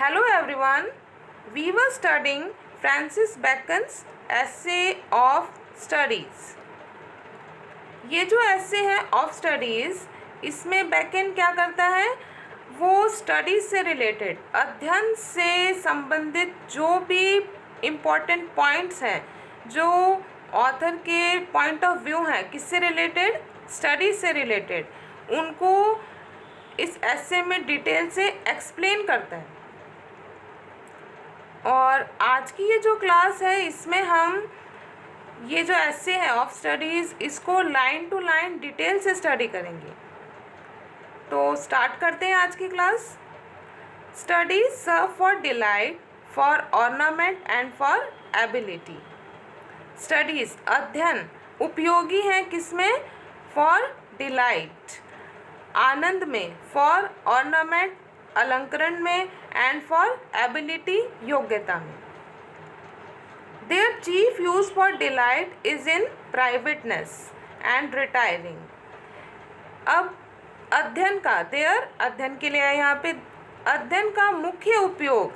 Hello everyone. We were studying Francis Bacon's Essay of Studies. ये जो essay है of studies, इसमें bacon क्या करता है, वो स्टडीज से रिलेटेड, अध्ययन से संबंधित जो भी इम्पोर्टेंट पॉइंट्स हैं, जो ऑथर के पॉइंट ऑफ व्यू हैं, किससे रिलेटेड, स्टडीज से रिलेटेड, उनको इस एसे में डिटेल से एक्सप्लेन करता है। और आज की ये जो क्लास है, इसमें हम ये जो एसे है ऑफ स्टडीज़, इसको लाइन टू लाइन डिटेल से स्टडी करेंगे। तो स्टार्ट करते हैं आज की class. Studies serve for delight, for ornament and for ability. Studies अध्ययन उपयोगी हैं किसमें, फॉर डिलाइट आनंद में, फॉर ऑर्नामेंट अलंकरण में, एंड फॉर एबिलिटी योग्यता में। Their chief use for delight is in privateness and retiring. अब अध्ययन का, देयर अध्ययन के लिए यहाँ पे, अध्ययन का मुख्य उपयोग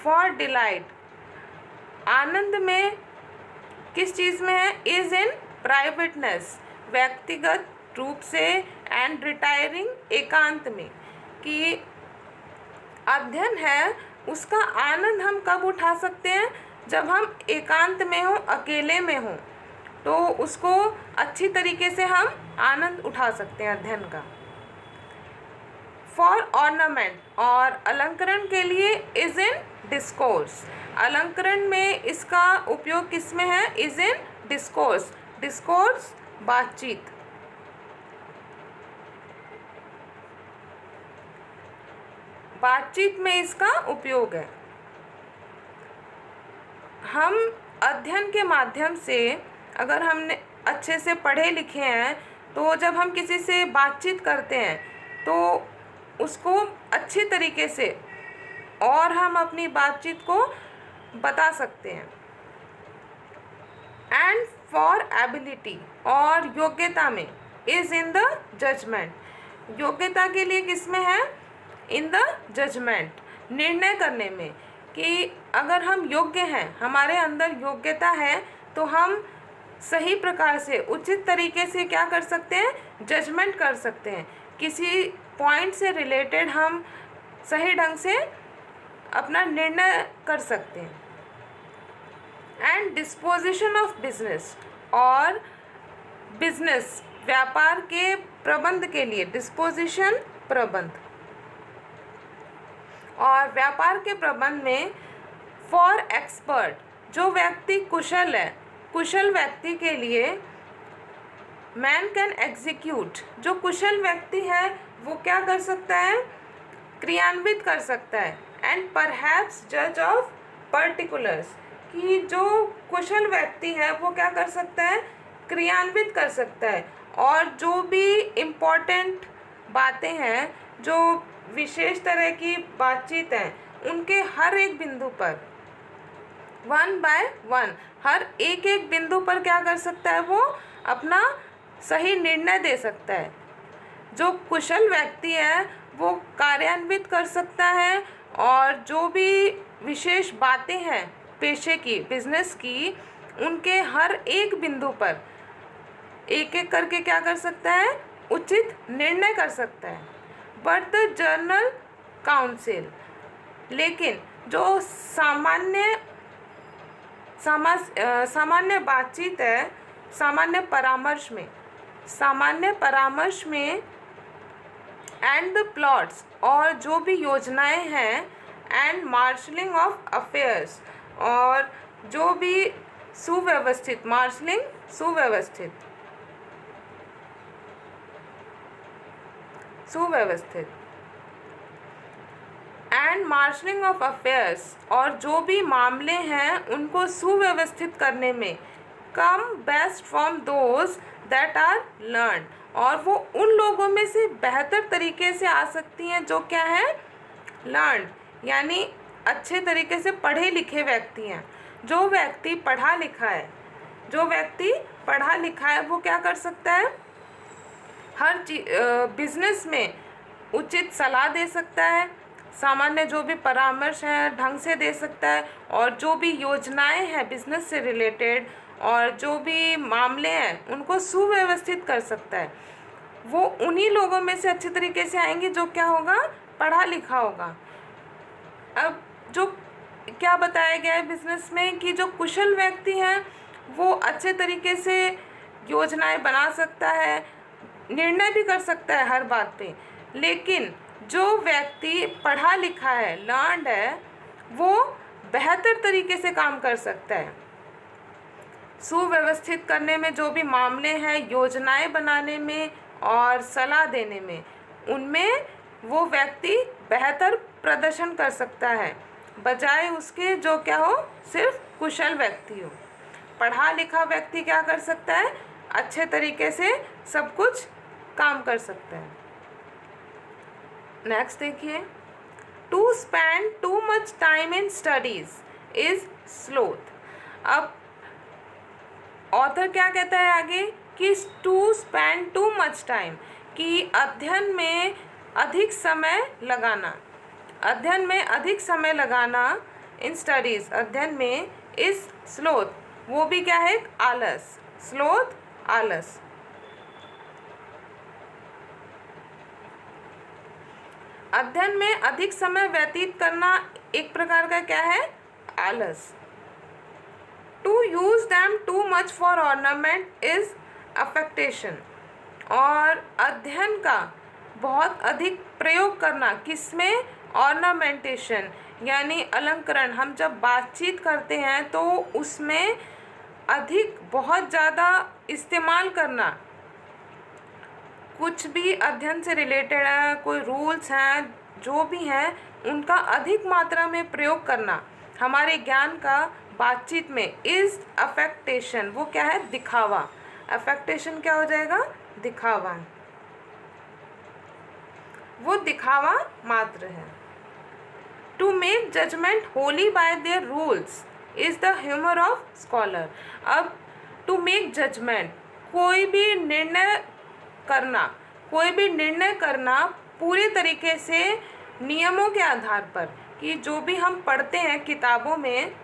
फॉर डिलाइट आनंद में किस चीज़ में है, इज इन प्राइवेटनेस व्यक्तिगत रूप से, एंड रिटायरिंग एकांत में, कि अध्ययन है उसका आनंद हम कब उठा सकते हैं, जब हम एकांत में हों, अकेले में हों, तो उसको अच्छी तरीके से हम आनंद उठा सकते हैं अध्ययन का। फॉर ऑर्नामेंट और अलंकरण के लिए इज इन डिस्कोर्स। अलंकरण में इसका उपयोग किस में है, इज इन डिस्कोर्स। डिस्कोर्स बातचीत। बातचीत में इसका उपयोग है। हम अध्ययन के माध्यम से, अगर हमने अच्छे से पढ़े लिखे हैं, तो जब हम किसी से बातचीत करते हैं तो उसको अच्छे तरीके से और हम अपनी बातचीत को बता सकते हैं। एंड फॉर एबिलिटी और योग्यता में, इज इन द जजमेंट। योग्यता के लिए किस में है, इन द जजमेंट निर्णय करने में, कि अगर हम योग्य हैं, हमारे अंदर योग्यता है, तो हम सही प्रकार से, उचित तरीके से क्या कर सकते हैं, जजमेंट कर सकते हैं। किसी पॉइंट से रिलेटेड हम सही ढंग से अपना निर्णय कर सकते हैं। एंड डिस्पोजिशन ऑफ बिजनेस और बिजनेस व्यापार के प्रबंध के लिए, डिस्पोजिशन प्रबंध, और व्यापार के प्रबंध में फॉर एक्सपर्ट जो व्यक्ति कुशल है, कुशल व्यक्ति के लिए मैन कैन एग्जीक्यूट, जो कुशल व्यक्ति है वो क्या कर सकता है, क्रियान्वित कर सकता है। एंड परहैप्स जज ऑफ पर्टिकुलर्स, कि जो कुशल व्यक्ति है वो क्या कर सकता है, क्रियान्वित कर सकता है, और जो भी इम्पोर्टेंट बातें हैं, जो विशेष तरह की बातचीत हैं, उनके हर एक बिंदु पर, वन बाय वन, हर एक एक बिंदु पर क्या कर सकता है, वो अपना सही निर्णय दे सकता है। जो कुशल व्यक्ति है वो कार्यान्वित कर सकता है, और जो भी विशेष बातें हैं पेशे की, बिजनेस की, उनके हर एक बिंदु पर एक एक करके क्या कर सकता है, उचित निर्णय कर सकता है। बट द जर्नल काउंसिल, लेकिन जो सामान्य बातचीत है, सामान्य परामर्श में एंड द प्लॉट्स, और जो भी योजनाएं हैं, एंड मार्शलिंग ऑफ अफेयर्स, और जो भी सुव्यवस्थित, मार्शलिंग सुव्यवस्थित, एंड मार्शलिंग ऑफ अफेयर्स, और जो भी मामले हैं उनको सुव्यवस्थित करने में, come best from those that are learn, और वो उन लोगों में से बेहतर तरीके से आ सकती हैं जो क्या है, लर्न, यानी अच्छे तरीके से पढ़े लिखे व्यक्ति हैं। जो व्यक्ति पढ़ा लिखा है वो क्या कर सकता है, हर बिजनेस में उचित सलाह दे सकता है, सामान्य जो भी परामर्श है ढंग से दे सकता है, और जो भी योजनाएं हैं बिजनेस से रिलेटेड और जो भी मामले हैं उनको सुव्यवस्थित कर सकता है। वो उन्हीं लोगों में से अच्छे तरीके से आएंगे जो क्या होगा, पढ़ा लिखा होगा। अब जो क्या बताया गया है बिजनेस में कि जो कुशल व्यक्ति हैं वो अच्छे तरीके से योजनाएं बना सकता है, निर्णय भी कर सकता है हर बात पे, लेकिन जो व्यक्ति पढ़ा लिखा है, लर्नड है, वो बेहतर तरीके से काम कर सकता है। सुव्यवस्थित करने में जो भी मामले हैं, योजनाएं बनाने में और सलाह देने में, उनमें वो व्यक्ति बेहतर प्रदर्शन कर सकता है, बजाय उसके जो क्या हो, सिर्फ कुशल व्यक्ति हो। पढ़ा लिखा व्यक्ति क्या कर सकता है, अच्छे तरीके से सब कुछ काम कर सकता है। नेक्स्ट देखिए, to spend too much time in studies is sloth. अब ऑथर क्या कहता है आगे कि to spend too much time, कि अध्ययन में अधिक समय लगाना, अध्ययन में अधिक समय लगाना इन स्टडीज, अध्ययन में, इज स्लोथ, वो भी क्या है, आलस। स्लोथ, आलस। अध्ययन में अधिक समय व्यतीत करना एक प्रकार का क्या है, आलस। To use them too much for ornament is affectation. और अध्ययन का बहुत अधिक प्रयोग करना किसमें, ऑर्नामेंटेशन, यानी अलंकरण। हम जब बातचीत करते हैं तो उसमें अधिक, बहुत ज़्यादा इस्तेमाल करना, कुछ भी अध्ययन से रिलेटेड है, कोई रूल्स हैं जो भी हैं, उनका अधिक मात्रा में प्रयोग करना हमारे ज्ञान का बातचीत में, इज अफेक्टेशन, वो क्या है, दिखावा। अफेक्टेशन क्या हो जाएगा, दिखावा, वो दिखावा मात्र है। To make judgment wholly by their rules is the humour of scholar. अब टू मेक जजमेंट, कोई भी निर्णय करना, कोई भी निर्णय करना पूरे तरीके से नियमों के आधार पर, कि जो भी हम पढ़ते हैं किताबों में,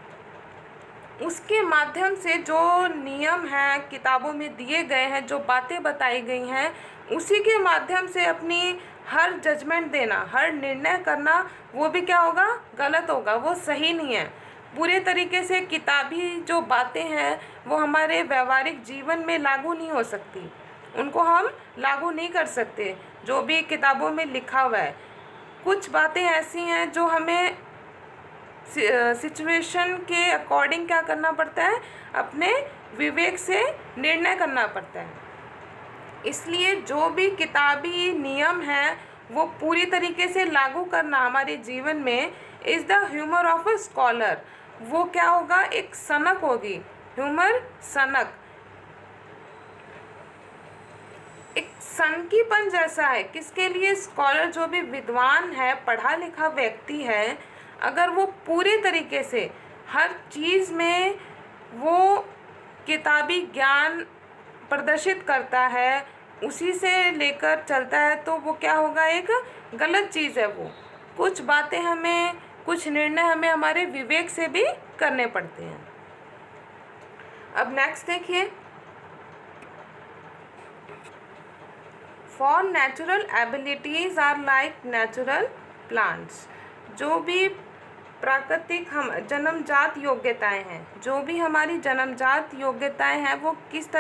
उसके माध्यम से जो नियम हैं किताबों में दिए गए हैं, जो बातें बताई गई हैं, उसी के माध्यम से अपनी हर जजमेंट देना, हर निर्णय करना, वो भी क्या होगा, गलत होगा, वो सही नहीं है। पूरे तरीके से किताबी जो बातें हैं वो हमारे व्यवहारिक जीवन में लागू नहीं हो सकती, उनको हम लागू नहीं कर सकते जो भी किताबों में लिखा हुआ है। कुछ बातें ऐसी हैं जो हमें सिचुएशन के अकॉर्डिंग क्या करना पड़ता है, अपने विवेक से निर्णय करना पड़ता है। इसलिए जो भी किताबी नियम हैं वो पूरी तरीके से लागू करना हमारे जीवन में, is the humour of a scholar, वो क्या होगा, एक सनक होगी, ह्यूमर, सनक, एक सनकीपन जैसा है। किसके लिए, स्कॉलर, जो भी विद्वान है, पढ़ा लिखा व्यक्ति है, अगर वो पूरे तरीके से हर चीज़ में वो किताबी ज्ञान प्रदर्शित करता है, उसी से लेकर चलता है, तो वो क्या होगा, एक गलत चीज़ है वो। कुछ बातें हमें, कुछ निर्णय हमें हमारे विवेक से भी करने पड़ते हैं। अब नेक्स्ट देखिए, for natural abilities are like natural plants. जो भी प्राकृतिक हम जन्मजात योग्यताएं हैं, जो भी हमारी जन्मजात योग्यताएं हैं, वो किस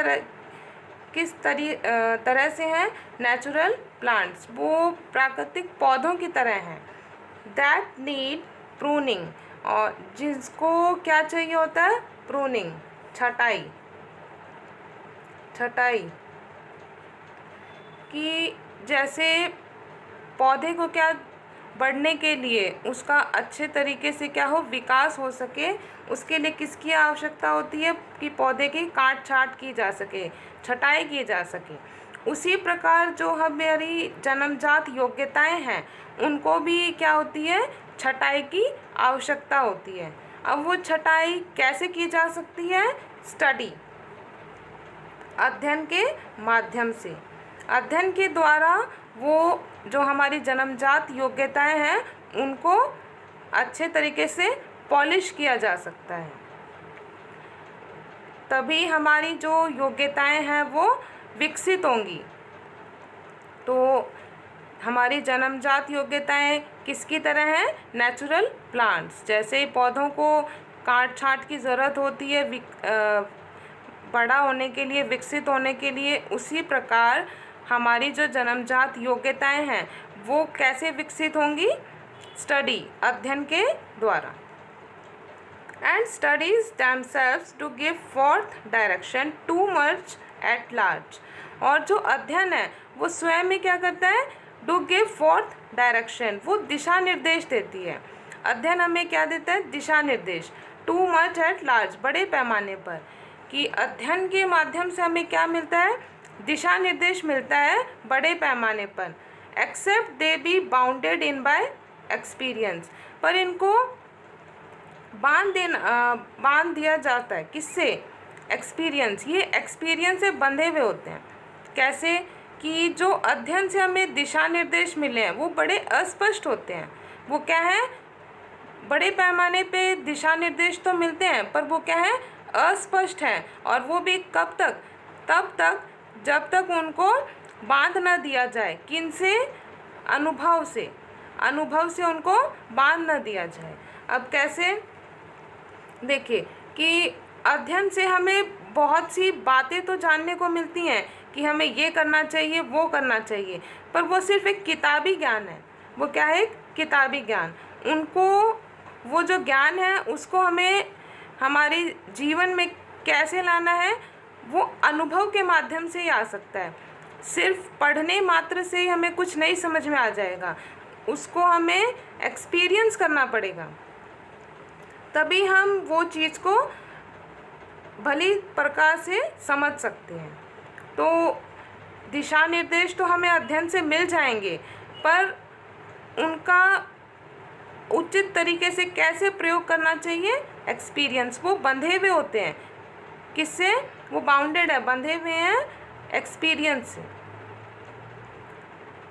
तरह से हैं, नेचुरल प्लांट्स, वो प्राकृतिक पौधों की तरह हैं। दैट नीड प्रूनिंग, और जिसको क्या चाहिए होता है, प्रूनिंग, छटाई, छटाई, कि जैसे पौधे को क्या बढ़ने के लिए, उसका अच्छे तरीके से क्या हो, विकास हो सके, उसके लिए किसकी आवश्यकता होती है, कि पौधे की काट छाट की जा सके, छटाई की जा सके। उसी प्रकार जो हमारी जन्मजात योग्यताएं हैं, उनको भी क्या होती है, छटाई की आवश्यकता होती है। अब वो छटाई कैसे की जा सकती है, स्टडी, अध्ययन के माध्यम से। अध्ययन के द्वारा वो जो हमारी जन्मजात योग्यताएं हैं उनको अच्छे तरीके से पॉलिश किया जा सकता है। तभी हमारी जो योग्यताएं हैं वो विकसित होंगी। तो हमारी जन्मजात योग्यताएं किसकी तरह हैं? Natural plants. जैसे पौधों को काट छांट की ज़रूरत होती है बड़ा होने के लिए, विकसित होने के लिए, उसी प्रकार हमारी जो जन्मजात योग्यताएं हैं वो कैसे विकसित होंगी? स्टडी, अध्ययन के द्वारा। And studies themselves to give forth direction too much at large. और जो अध्ययन है वो स्वयं में क्या करता है? टू गिव forth डायरेक्शन, वो दिशा निर्देश देती है। अध्ययन हमें क्या देता है? दिशा निर्देश। टू मच एट लार्ज, बड़े पैमाने पर, कि अध्ययन के माध्यम से हमें क्या मिलता है? दिशा निर्देश मिलता है बड़े पैमाने पर। Except they be bounded in by experience, पर इनको बांध दिया जाता है। किससे? एक्सपीरियंस। ये एक्सपीरियंस से बंधे हुए होते हैं। कैसे? कि जो अध्ययन से हमें दिशा निर्देश मिले हैं वो बड़े अस्पष्ट होते हैं। वो क्या है? बड़े पैमाने पे दिशा निर्देश तो मिलते हैं पर वो क्या है? अस्पष्ट हैं। और वो भी कब तक? तब तक जब तक उनको बांध न दिया जाए। किनसे? अनुभव से। अनुभव से उनको बांध न दिया जाए। अब कैसे? देखिए कि अध्ययन से हमें बहुत सी बातें तो जानने को मिलती हैं कि हमें ये करना चाहिए, वो करना चाहिए, पर वो सिर्फ एक किताबी ज्ञान है। वो क्या है? एक किताबी ज्ञान। उनको, वो जो ज्ञान है उसको हमें हमारे जीवन में कैसे लाना है? वो अनुभव के माध्यम से ही आ सकता है। सिर्फ पढ़ने मात्र से ही हमें कुछ नहीं समझ में आ जाएगा, उसको हमें एक्सपीरियंस करना पड़ेगा, तभी हम वो चीज़ को भली प्रकार से समझ सकते हैं। तो दिशा निर्देश तो हमें अध्ययन से मिल जाएंगे, पर उनका उचित तरीके से कैसे प्रयोग करना चाहिए? एक्सपीरियंस। वो बंधे हुए होते हैं। किससे? वो बाउंडेड है, बंधे हुए हैं एक्सपीरियंस से।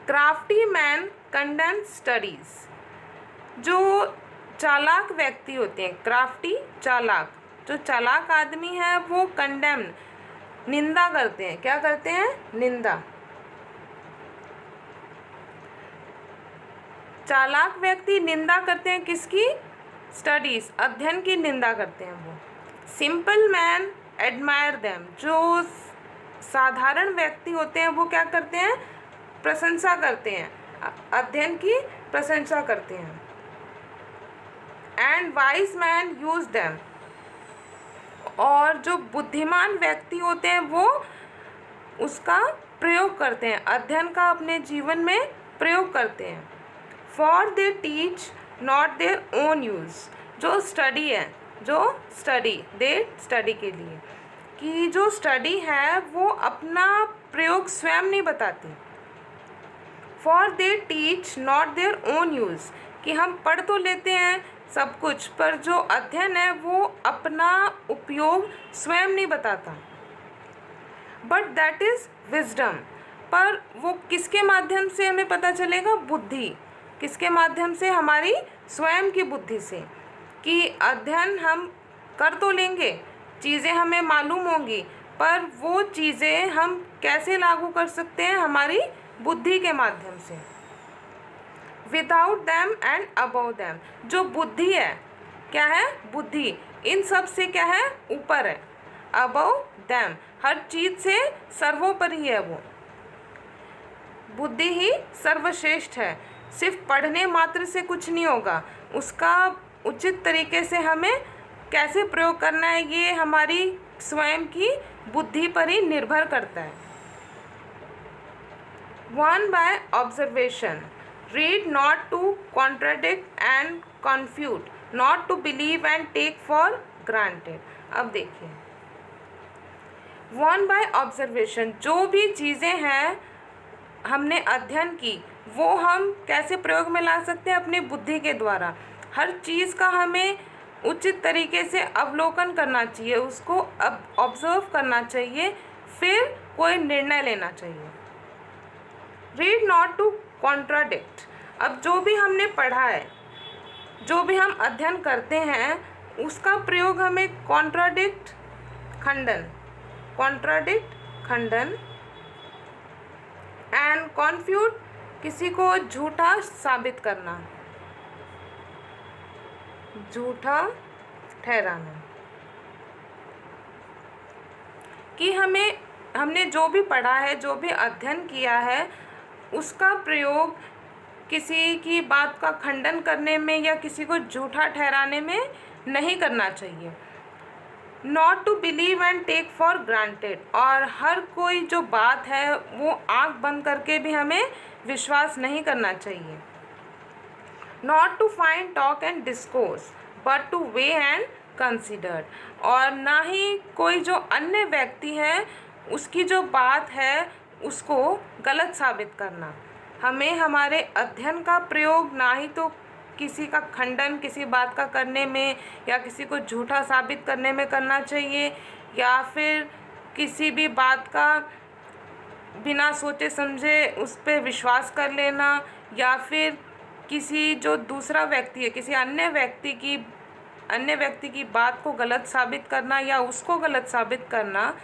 Crafty man condemn studies. जो चालाक व्यक्ति होते हैं, क्राफ्टी, चालाक, जो चालाक आदमी है वो कंडेम, निंदा करते हैं। क्या करते हैं? निंदा। चालाक व्यक्ति निंदा करते हैं किसकी? स्टडीज, अध्ययन की निंदा करते हैं वो। Simple man admire them. जो साधारण व्यक्ति होते हैं वो क्या करते हैं? प्रशंसा करते हैं, अध्ययन की प्रशंसा करते हैं। And wise man use them. और जो बुद्धिमान व्यक्ति होते हैं वो उसका प्रयोग करते हैं, अध्ययन का अपने जीवन में प्रयोग करते हैं। For they teach not their own use. जो स्टडी है, जो स्टडी, दे स्टडी के लिए, कि जो स्टडी है वो अपना प्रयोग स्वयं नहीं बताती। For they teach not their own use, कि हम पढ़ तो लेते हैं सब कुछ, पर जो अध्ययन है वो अपना उपयोग स्वयं नहीं बताता। But that is wisdom. पर वो किसके माध्यम से हमें पता चलेगा? बुद्धि। किसके माध्यम से? हमारी स्वयं की बुद्धि से। कि अध्ययन हम कर तो लेंगे, चीज़ें हमें मालूम होंगी, पर वो चीज़ें हम कैसे लागू कर सकते हैं? हमारी बुद्धि के माध्यम से। Without them and above them. जो बुद्धि है, क्या है? बुद्धि इन सब से क्या है? ऊपर है। अबव दैम, हर चीज़ से सर्वोपरि है वो। बुद्धि ही सर्वश्रेष्ठ है। सिर्फ पढ़ने मात्र से कुछ नहीं होगा, उसका उचित तरीके से हमें कैसे प्रयोग करना है ये हमारी स्वयं की बुद्धि पर ही निर्भर करता है। One by observation. Read not to contradict and confute, not to believe and take for granted. अब देखिए, वन बाय ऑब्जर्वेशन, जो भी चीज़ें हैं हमने अध्ययन की वो हम कैसे प्रयोग में ला सकते हैं? अपनी बुद्धि के द्वारा। हर चीज़ का हमें उचित तरीके से अवलोकन करना चाहिए, उसको ऑब्जर्व करना चाहिए, फिर कोई निर्णय लेना चाहिए। Read not to contradict. अब जो भी हमने पढ़ा है, जो भी हम अध्ययन करते हैं, उसका प्रयोग हमें कॉन्ट्राडिक्ट, खंडन एंड कॉन्फ्यूट, किसी को झूठा साबित करना, झूठा ठहराना, कि हमने जो भी पढ़ा है, जो भी अध्ययन किया है, उसका प्रयोग किसी की बात का खंडन करने में या किसी को झूठा ठहराने में नहीं करना चाहिए। Not to believe and take for granted, और हर कोई जो बात है वो आंख बंद करके भी हमें विश्वास नहीं करना चाहिए। Not to find talk and discourse but to weigh and consider, और ना ही कोई जो अन्य व्यक्ति है उसकी जो बात है उसको गलत साबित करना। हमें हमारे अध्ययन का प्रयोग ना ही तो किसी का खंडन, किसी बात का करने में, या किसी को झूठा साबित करने में करना चाहिए, या फिर किसी भी बात का बिना सोचे समझे उस पर विश्वास कर लेना, या फिर किसी जो दूसरा व्यक्ति है, किसी अन्य व्यक्ति की बात को गलत साबित करना या उसको गलत साबित करना,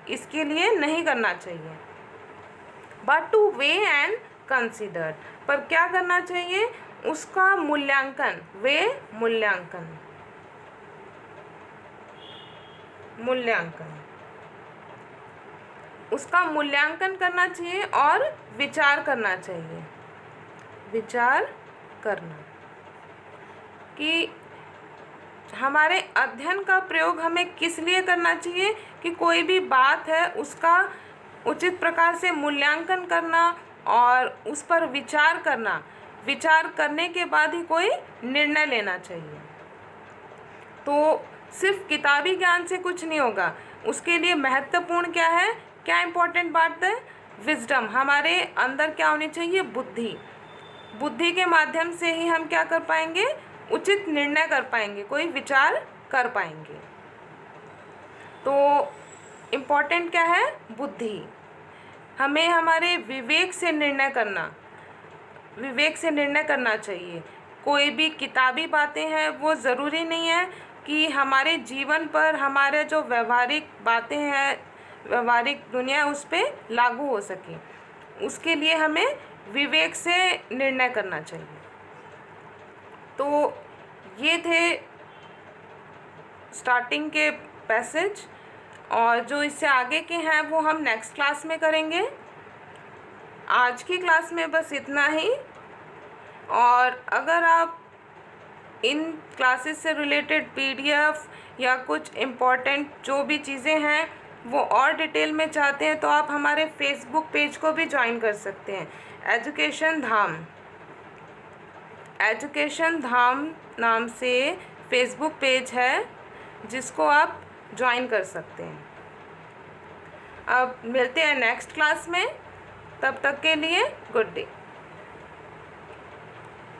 इसके लिए नहीं करना चाहिए। But to weigh and consider, पर क्या करना चाहिए? उसका मूल्यांकन, उसका मूल्यांकन करना चाहिए और विचार करना चाहिए, कि हमारे अध्ययन का प्रयोग हमें किस लिए करना चाहिए, कि कोई भी बात है उसका उचित प्रकार से मूल्यांकन करना और उस पर विचार करने के बाद ही कोई निर्णय लेना चाहिए। तो सिर्फ किताबी ज्ञान से कुछ नहीं होगा, उसके लिए महत्वपूर्ण क्या है, क्या इम्पोर्टेंट बात है? विजडम। हमारे अंदर क्या होनी चाहिए? बुद्धि के माध्यम से ही हम क्या कर पाएंगे? उचित निर्णय कर पाएंगे, कोई विचार कर पाएंगे। तो इम्पोर्टेंट क्या है? बुद्धि। हमें हमारे विवेक से निर्णय करना चाहिए। कोई भी किताबी बातें हैं वो ज़रूरी नहीं है कि हमारे जीवन पर, हमारे जो व्यवहारिक बातें हैं, व्यवहारिक दुनिया, उस पर लागू हो सके। उसके लिए हमें विवेक से निर्णय करना चाहिए। तो ये थे स्टार्टिंग के पैसेज, और जो इससे आगे के हैं वो हम नेक्स्ट क्लास में करेंगे। आज की क्लास में बस इतना ही, और अगर आप इन क्लासेस से रिलेटेड PDF या कुछ इम्पोर्टेंट जो भी चीज़ें हैं वो और डिटेल में चाहते हैं तो आप हमारे फेसबुक पेज को भी ज्वाइन कर सकते हैं। एजुकेशन धाम नाम से फेसबुक पेज है जिसको आप ज्वाइन कर सकते हैं। अब मिलते हैं नेक्स्ट क्लास में, तब तक के लिए गुड डे।